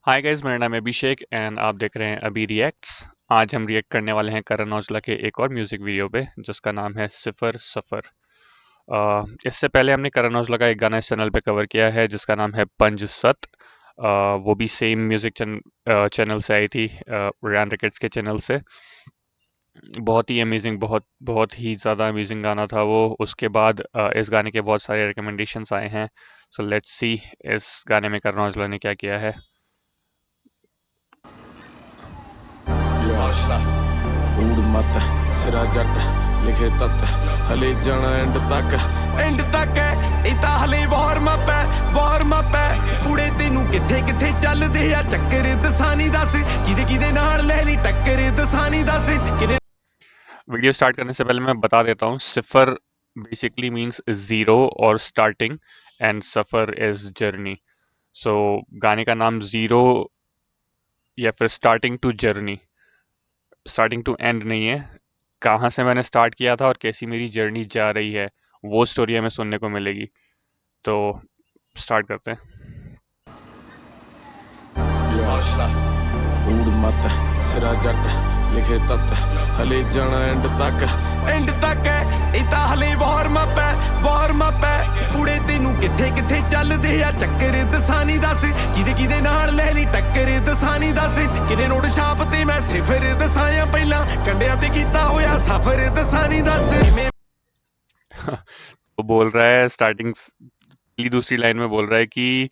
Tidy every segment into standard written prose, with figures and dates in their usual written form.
Hi guys, मेरा नाम है अभिषेक एंड आप देख रहे हैं अभी रिएक्ट्स। आज हम रिएक्ट करने वाले हैं करण औजला के एक और म्यूजिक वीडियो पे जिसका नाम है सिफर सफर। इससे पहले हमने करण औजला का एक गाना इस चैनल पे कवर किया है जिसका नाम है पंज सत। वो भी सेम म्यूजिक चैनल से आई थी, रैन रिकेट्स के चैनल से। बहुत ही अमेजिंग, बहुत बहुत ही ज़्यादा अमेजिंग गाना था वो। उसके बाद इस गाने के बहुत सारे रिकमेंडेशंस आए हैं। सो लेट्स सी इस गाने में करण औजला ने क्या किया है। हौसला फूड मत सिरा जट लिखे तत हले जाना एंड तक है इता हले वार्म अप है कुड़े तेनू किथे किथे चलदे आ चक्कर दसानी दस किदे नाल ले ली टक्कर दसानी दस किने। वीडियो स्टार्ट करने से पहले मैं बता देता हूँ, सिफर बेसिकली मींस जीरो और स्टार्टिंग, एंड सफर इज जर्नी। सो गाने का नाम जीरो या फिर starting to journey, starting to end नहीं है। कहाँ से मैंने स्टार्ट किया था और कैसी मेरी जर्नी जा रही है वो स्टोरी हमें सुनने को मिलेगी। तो स्टार्ट करते हैं। हौसला फूड मत सिरा जट लिखे तत हले जाना एंड तक है इता हले वार्म अप है कुड़े तेनू किथे किथे चलदे आ चक्कर दसानी दस किदे नाल ले ली टक्कर दसानी दस किने नोट छाप ते मैं सिफर दसाया पहला कंडियां ते कीता होया सफर दसानी दस तो बोल रहा है स्टार्टिंग पहली दूसरी लाइन में बोल रहा है कि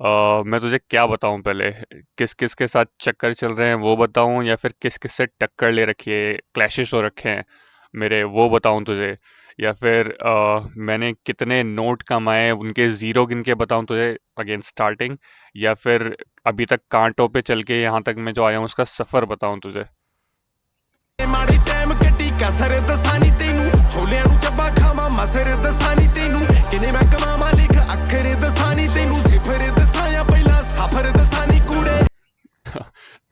मैं तुझे क्या बताऊं, पहले किस किस के साथ चक्कर चल रहे हैं वो बताऊं या फिर किस किस से टक्कर ले रखी है, क्लैशेस हो रखे हैं मेरे, वो बताऊं तुझे, या फिर मैंने कितने नोट कमाए उनके जीरो गिन के बताऊं तुझे, अगेन स्टार्टिंग, या फिर अभी तक कांटों पे चल के यहाँ तक मैं जो आया हूँ उसका सफर बताऊं तुझे। माड़ी टाइम कटी कसर दसानी तेनू छोलियां नू चब्बा खावा मसर दसानी तेनू किने मैं कमावा लिख अखर दसानी तेनू सिफर दसाया पहला सफर दसानी कूड़े।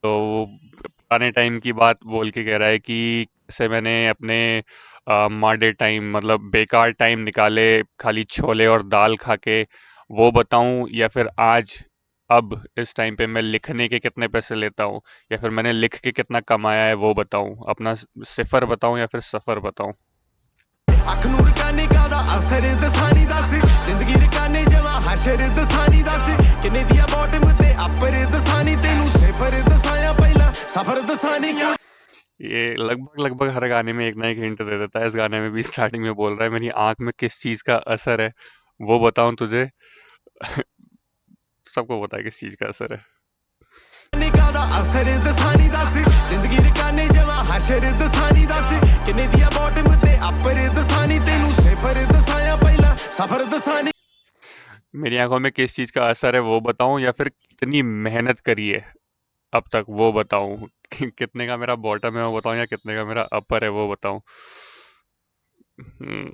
तो वो पुराने टाइम की बात बोल के कह रहा है कि कैसे मैंने अपने माडे टाइम मतलब बेकार टाइम निकाले खाली छोले और दाल खा के, वो बताऊं, या फिर आज अब इस टाइम पे मैं लिखने के कितने पैसे लेता हूँ, या फिर मैंने लिख के कितना कमाया है वो बताऊं, अपना सिफर बताऊं या फिर सफर बताऊं। अख नू रकाने का असर दसानी दस जिंदगी रकाने जमा हशर दसानी दस किने दिया बॉटम ते अपर दसानी तेनू सिफर दसाया पहला सफर दसानी ये लगभग लगभग हर गाने में एक ना एक हिंट दे देता है। इस गाने में भी स्टार्टिंग में बोल रहा है मेरी आंख में किस चीज का असर है वो बताऊं तुझे। सबको पता है किस चीज का असर है। निकादा असर दसानी दस जिंदगी रकाने जमा हशर दसानी दस किने दिया बॉटम ते अपर दसानी तेनू सिफर दसाया पहला सफर दसानी। मेरी आंखों में किस चीज का असर है वो बताऊं या फिर कितनी मेहनत करी है अब तक वो बताऊं, कितने का मेरा बॉटम है वो बताऊं या कितने का मेरा अपर है वो बताऊं। हम्म,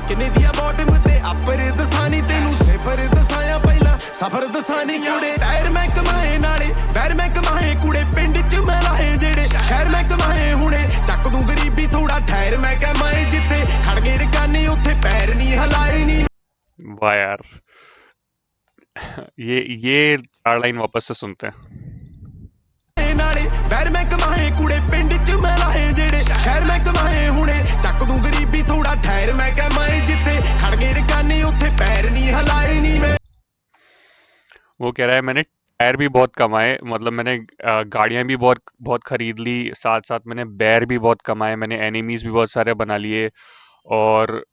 किने दिया बॉटम ते अपर दसानी तेनू सिफर दसाया पहला सफर दसानी कूड़े टायर मैं कमाए नाले पैर मैं कमाए कूड़े पिंड च मैं लाए जेड़े शहर मैं कमाए हुणे चक दूं गरीबी थोड़ा ठहर मैं कमाए जिथे खड़ गए रकाने उथे पैर नहीं हलाए नी। वाह यार। ये चार लाइन वापस से सुनते हैं। नाले पैर मैं कमाए कूड़े पिंड च मैं लाए जेड़े शहर मैं कमाए हुणे चक दूं गरीबी थोड़ा ठहर मैं कमाए जिथे खड़ गए रकाने उथे पैर नहीं हलाए नी मैं। वो कह रहा है मैंने टायर भी बहुत कमाए, मतलब मैंने गाड़ियां भी बहुत बहुत खरीद ली, साथ साथ मैंने बैर भी बहुत कमाए, मैंने एनिमीज भी बहुत सारे बना लिए। और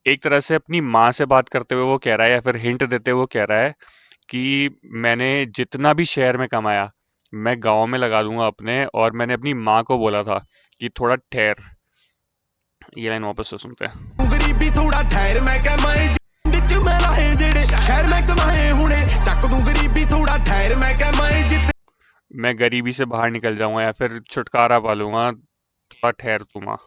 एक तरह से अपनी माँ से बात करते हुए वो कह रहा है, या फिर हिंट देते हुए वो कह रहा है कि मैंने जितना भी शहर में कमाया मैं गांव में लगा दूंगा अपने, और मैंने अपनी माँ को बोला था कि थोड़ा ठहर। ये लाइन वापस से सुनते हैं। गरीबी थोड़ा ठहर मैं कमाए जिंद च मैं लाए जेड़े शहर मैं कमाए हुणे चक दूं गरीबी थोड़ा ठहर मैं कमाए जिथे मैं गरीबी से बाहर निकल जाऊंगा या फिर छुटकारा पालूंगा, थोड़ा ठहर तू माँ।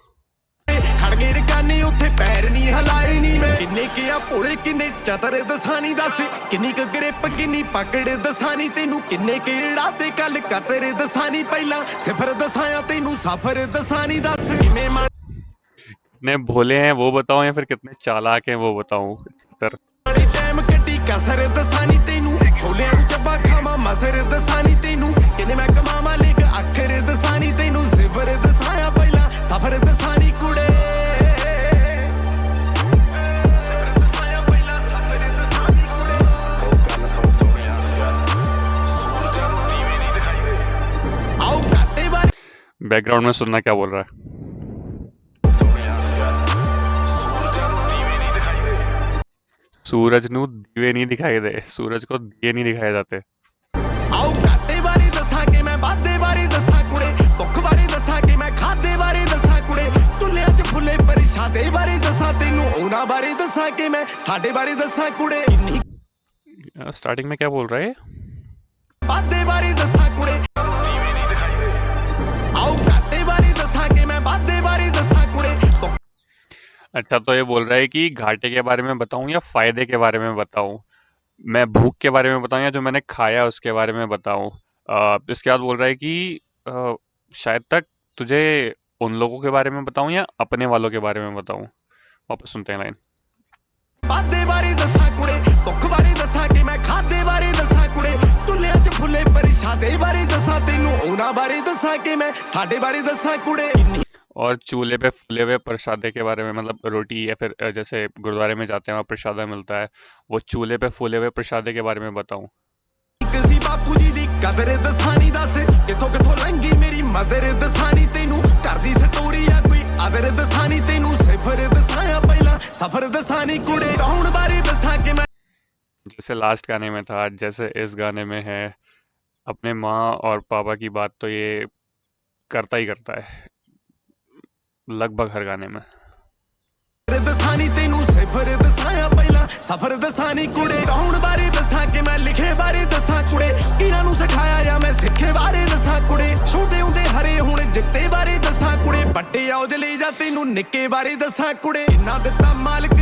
खड़ गए रकाने उथे पैर नहीं हलाए नी मैं किन्ने किया भोले किन्ने चतर दसानी दस किन्नी क ग्रिप किन्नी पकड़ दसानी तेनू किन्ने केड़ा ते कल कतर दसानी पहला सिफर दसाया तेनू सफर दसानी दस किवें कितने भोले हैं वो बताऊं या फिर कितने चालाक हैं वो बताऊं। तर माड़ी टाइम कटी कसर दसानी तेनू छोलियां नू चब्बा खावा ਮਸਰ ਦਸਾਨੀ ਤੈਨੂੰ ਕਿਨੇ ਮੈਂ ਕਮਾਵਾਂ ਲੇਕ ਅੱਖਰ ਦਸਾਨੀ ਤੈਨੂੰ ਸਿਫਰ ਦਸਾਇਆ ਪਹਿਲਾਂ ਸਫਰ ਦਸਾਨੀ ਕੁੜੇ ਸਿਫਰ ਦਸਾਇਆ ਪਹਿਲਾਂ ਸਫਰ ਦਸਾਨੀ ਕੁੜੇ ਉਹ ਗੱਲ ਸੁਣ ਸੋਹਣਿਆ ਸੂਰਜ ਨੂੰ ਦੀਵੇ ਨਹੀਂ ਦਿਖਾਈ ਦੇ ਆਓ ਘਾਟੇ ਬਾਰੇ बैकग्राउंड में सुनना क्या बोल रहा है। सूरज ਨੂੰ ਦੀਵੇ ਨਹੀਂ ਦਿਖਾਈ ਦੇ सूरज को दिए नहीं दिखाए जाते। ਆਓ ਘਾਟੇ ਬਾਰੇ ਦੱਸਾਂ ਕਿ ਮੈਂ ਵਾਧੇ ਬਾਰੇ ਦੱਸਾਂ ਕੁੜੇ ਦੁੱਖ ਬਾਰੇ ਦੱਸਾਂ ਕਿ ਮੈਂ ਖਾਦੇ ਬਾਰੇ ਦੱਸਾਂ ਕੁੜੇ ਤੁਲਿਆਂ 'ਚ ਫੁੱਲੇ ਪਰਛਾਦੇ ਬਾਰੇ ਦੱਸਾਂ ਤੈਨੂੰ ਉਹਨਾਂ ਬਾਰੇ ਦੱਸਾਂ ਕਿ ਮੈਂ ਸਾਡੇ ਬਾਰੇ ਦੱਸਾਂ ਕੁੜੇ स्टार्टिंग में क्या बोल रहा है। ਵਾਧੇ ਬਾਰੇ ਦੱਸਾਂ ਕੁੜੇ ਆਓ ਘਾਟੇ ਬਾਰੇ ਦੱਸਾਂ ਕਿ ਮੈਂ ਵਾਧੇ ਬਾਰੇ ਦੱਸਾਂ ਕੁੜੇ अच्छा तो ये बोल रहा है कि घाटे के बारे में बताऊं या फायदे के बारे में बताऊं, मैं भूख के बारे में बताऊं या जो मैंने खाया उसके बारे में बताऊं। इसके बाद बोल रहा है कि शायद तक तुझे उन लोगों के बारे में बताऊं या अपने वालों के बारे में बताऊं। वापस सुनते हैं लाइन। ਵਾਧੇ ਬਾਰੇ ਦੱਸਾਂ ਕੁੜੇ ਦੁੱਖ ਬਾਰੇ ਦੱਸਾਂ ਕਿ ਮੈਂ ਖਾਦੇ ਬਾਰੇ ਦੱਸਾਂ ਕੁੜੇ ਤੁਲਿਆਂ 'ਚ ਫੁੱਲੇ ਪਰਛਾਦੇ ਬਾਰੇ ਦੱਸਾਂ ਤੈਨੂੰ ਉਹਨਾਂ ਬਾਰੇ ਦੱਸਾਂ ਕਿ ਮੈਂ ਸਾਡੇ ਬਾਰੇ ਦੱਸਾਂ ਕੁੜੇ और चूल्हे पे फूले हुए प्रसादे के बारे में, मतलब रोटी या फिर जैसे गुरुद्वारे में जाते हैं वहाँ प्रसादा मिलता है, वो चूल्हे पे फूले हुए प्रसादे के बारे में बताऊं। ਸੀ ਬਾਪੂ ਜੀ ਦੀ ਕਦਰ ਦਸਾਨੀ ਦੱਸ ਕਿਥੋਂ ਕਿਥੋਂ ਲੰਗੀ ਮੇਰੀ ਮਦਰ ਦਸਾਨੀ ਤੈਨੂੰ ਘਰ ਦੀ ਸਟੋਰੀ ਆ ਕੋਈ ਅਦਰ ਦਸਾਨੀ ਤੈਨੂੰ ਸਿਫਰ ਦਸਾਇਆ ਪਹਿਲਾਂ ਸਫਰ ਦਸਾਨੀ ਕੁੜੇ ਕੌਣ ਬਾਰੇ ਦੱਸਾਂ ਕਿ ਮੈਂ जैसे लास्ट गाने में था, जैसे इस गाने में है, अपने माँ और पापा की बात तो ये करता ही करता है लगभग हर गाने में। ਦਸਾਨੀ ਤੈਨੂੰ ਸਿਫਰ ਦਸਾਇਆ ਪਹਿਲਾਂ ਸਫਰ ਦਸਾਨੀ ਕੁੜੇ ਕੌਣ ਬਾਰੇ ਦੱਸਾਂ ਕਿ ਮੈਂ ਲਿਖੇ ਬਾਰੇ ਦੱਸਾਂ ਕੁੜੇ ਇਹਨਾਂ ਨੂੰ ਸਿਖਾਇਆ ਜਾਂ ਮੈਂ ਸਿੱਖੇ ਬਾਰੇ ਦੱਸਾਂ ਕੁੜੇ ਛੋਟੇ ਹੁੰਦੇ ਹਰੇ ਹੁਣ ਜਿੱਤੇ ਬਾਰੇ ਦੱਸਾਂ ਕੁੜੇ ਵੱਡੇ ਔਜ ਲਈ ਜਾਂ ਤੈਨੂੰ ਨਿੱਕੇ ਬਾਰੇ ਦੱਸਾਂ ਕੁੜੇ ਇੰਨਾ ਦਿੱਤਾ ਮਾਲਕ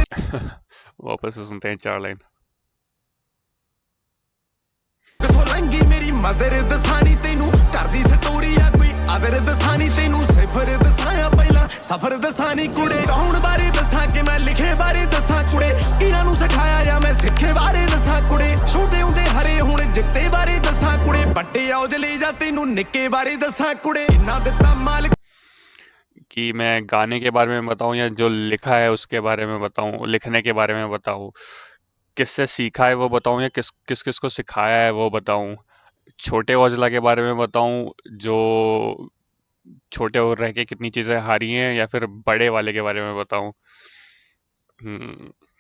वापस से सुनते हैं 4 लाइन। ਕਿਥੋਂ ਲੰਗੀ ਮੇਰੀ ਮਦਰ ਦਸਾਨੀ ਤੈਨੂੰ ਘਰ ਦੀ ਸਟੋਰੀ ਆ ਕੋਈ ਅਦਰ ਦਸਾਨੀ ਤੈਨੂੰ ਸਿਫਰ ਦਸਾਇਆ ਪਹਿਲਾਂ ਸਫਰ ਦਸਾਨੀ ਕੁੜੇ ਕੌਣ ਬਾਰੇ ਦੱਸਾਂ ਕਿ ਮੈਂ ਲਿਖੇ ਬਾਰੇ ਦੱਸਾਂ ਕੁੜੇ ਇਹਨਾਂ ਨੂੰ ਸਿਖਾਇਆ ਜਾਂ ਮੈਂ ਸਿੱਖੇ ਬਾਰੇ ਦੱਸਾਂ ਕੁੜੇ ਛੋਟੇ ਹੁੰਦੇ ਹਰੇ ਹੁਣ ਜਿੱਤੇ ਬਾਰੇ ਦੱਸਾਂ ਕੁੜੇ ਵੱਡੇ ਔਜ ਲਈ ਜਾਂ ਤੈਨੂੰ ਨਿੱਕੇ ਬਾਰੇ ਦੱਸਾਂ ਕੁੜੇ ਇੰਨਾ ਦਿੱਤਾ ਮਾਲਕ कि मैं गाने के बारे में बताऊं या जो लिखा है उसके बारे में बताऊं, लिखने के बारे में बताऊं, किससे सीखा है वो बताऊं या किस किस किस को सिखाया है वो बताऊं, छोटे औजला के बारे में बताऊं जो छोटे और रह के कितनी चीजें हारी हैं, या फिर बड़े वाले के बारे में बताऊं।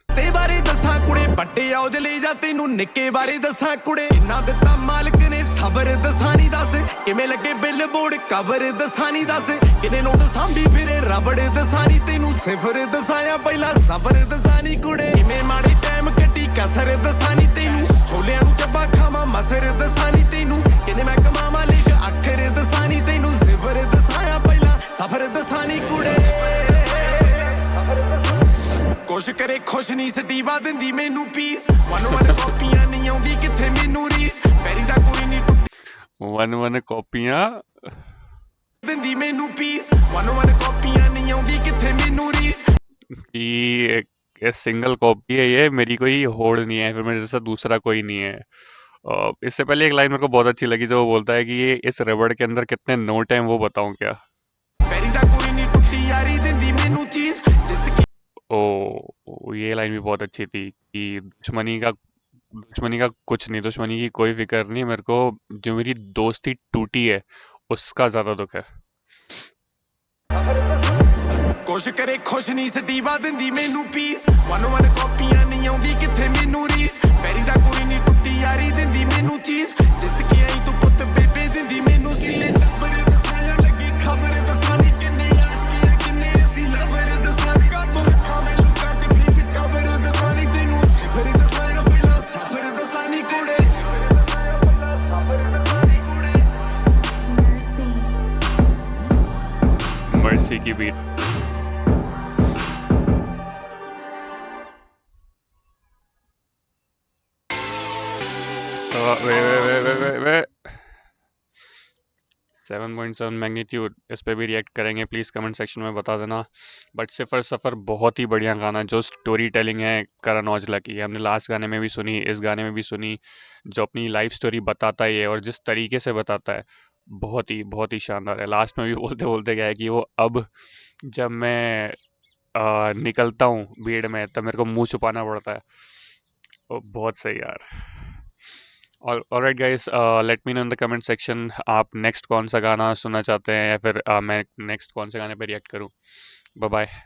ਤੇ ਬਾਰੇ ਦੱਸਾਂ ਕੁੜੇ ਵੱਡੇ ਔਜ ਲਈ ਜਾਂ ਤੈਨੂੰ ਨਿੱਕੇ ਬਾਰੇ ਦੱਸਾਂ ਕੁੜੇ ਇੰਨਾ ਦਿੱਤਾ ਮਾਲਕ ਨੇ ਸਬਰ ਦਸਾਨੀ ਦੱਸ ਕਿਵੇਂ ਲੱਗੇ ਬਿੱਲ ਬੋਰਡ ਕਵਰ ਦਸਾਨੀ ਦੱਸ ਕਿਨੇ ਨੋਟ ਸਾਂਭੀ ਫਿਰੇ ਰਬੜ ਦਸਾਨੀ ਤੈਨੂੰ ਸਿਫਰ ਦਸਾਇਆ ਪਹਿਲਾਂ ਸਬਰ ਦਸਾਨੀ ਕੁੜੇ ਕਿਵੇਂ ਮਾੜੇ ਟਾਈਮ ਕੱਟੀ ਕਸਰ ਦਸਾਨੀ ਤੈਨੂੰ ਛੋਲਿਆਂ ਨੂੰ ਚੱਬਾ ਖਾਵਾਂ ਮਸਰ ਦਸਾਨੀ ਤੈਨੂੰ ਕਿਨੇ ਮੈਂ ਕਮਾਵਾਂ ਲੇਕ ਅੱਖਰ ਦਸਾਨੀ ਤੈਨੂੰ ਸਿਫਰ ਦਸਾਇਆ ਪਹਿਲਾਂ ਸਫਰ ਦਸਾਨੀ ਕੁੜੇ ਕੁਛ ਕਰੇ ਖੁਸ਼ ਨਹੀਂ ਸਟੀਵਾ ਦਿੰਦੀ ਮੈਨੂੰ ਪੀਸ ਵਨ ਵਨ ਕਾਪੀਆਂ ਨਹੀਂ ਆਉਂਦੀ ਕਿੱਥੇ ਮੈਨੂੰ ਰੀਸ ਪੈਰੀ ਦਾ ਕੋਈ ਨਹੀਂ वन वन कॉपियां ਦਿੰਦੀ ਮੈਨੂੰ ਪੀਸ ਵਨ ਵਨ ਕਾਪੀਆਂ ਨਹੀਂ ਆਉਂਦੀ ਕਿੱਥੇ ਮੈਨੂੰ ਰੀਸ कि ये सिंगल कॉपी है, ये मेरी कोई होड़ नहीं है, फिर मेरे जैसा दूसरा कोई नहीं है। इससे पहले एक लाइन मेरे को बहुत अच्छी लगी जो वो बोलता है कि ये इस रबड़ के अंदर कितने नोट हैं वो बताऊं क्या। ਪੈਰੀ ਦਾ ਕੋਈ ਨਹੀਂ ਟੁੱਟੀ ਯਾਰੀ ਦਿੰਦੀ ਮੈਨੂੰ ਚੀਜ਼ ਜਿੱਤ ਕੇ ये लाइन भी बहुत अच्छी थी कि दुश्मनी का कुछ नहीं, दुश्मनी की कोई फिक्र नहीं, मेरे को जो मेरी दोस्ती टूटी है उसका ज्यादा दुख है। ਕੁਛ ਕਰੇ ਖੁਸ਼ ਨਹੀਂ ਸਟੀਵਾ ਦਿੰਦੀ ਮੈਨੂੰ ਪੀਸ ਵਨ ਵਨ ਕਾਪੀਆਂ ਨਹੀਂ ਆਉਂਦੀ ਕਿੱਥੇ ਮੈਨੂੰ ਰੀਸ ਪੈਰੀ ਦਾ ਕੋਈ ਨਹੀਂ ਟੁੱਟੀ ਯਾਰੀ ਦਿੰਦੀ ਮੈਨੂੰ ਚੀਜ਼ ਜਿੱਤ ਕੇ ਆਈ ਤੂੰ ਪੁੱਤ ਬੇਬੇ ਦਿੰਦੀ ਮੈਨੂੰ ਸੀਲੇ ਸਬਰ ਦਸਾਇਆ ਲੱਗੀ ਖਬਰ ਦਸਾਨੀ ਕਿੰਨੇ ਆਸ਼ਕੀਆਂ ਕਿੰਨੇ ਅਸੀਂ ਲਵਰ ਦਸਾਨੀ ਕਾਤੋਂ ਖਾਵੇਂ ਲੋਕਾਂ ਚ ਫੇਕ ਕਬਰ ਦਸਾਨੀ ਤੈਨੂੰ ਸਿਫਰ ਦਸਾਇਆ ਪਹਿਲਾਂ ਸਫਰ ਦਸਾਨੀ ਕੁੜੇ ਸਫਰ ਦਸਾਨੀ ਕੁੜੇ मर्सी की बीट। वे 7.7 मैग्नीट्यूड, इस पे भी रिएक्ट करेंगे, प्लीज़ कमेंट सेक्शन में बता देना। बट सिफर सफ़र बहुत ही बढ़िया गाना, जो स्टोरी टेलिंग है करण औजला की, हमने लास्ट गाने में भी सुनी, इस गाने में भी सुनी, जो अपनी लाइफ स्टोरी बताता ही है और जिस तरीके से बताता है बहुत ही शानदार है। लास्ट में भी बोलते बोलते गया है कि वो अब जब मैं निकलता हूँ भीड़ में तब मेरे को मुंह छुपाना पड़ता है। वो बहुत सही यार। Alright guys, let me know in the comment section आप नेक्स्ट कौन सा गाना सुनना चाहते हैं, या फिर मैं नेक्स्ट कौन से गाने पे रिएक्ट करूं। Bye bye.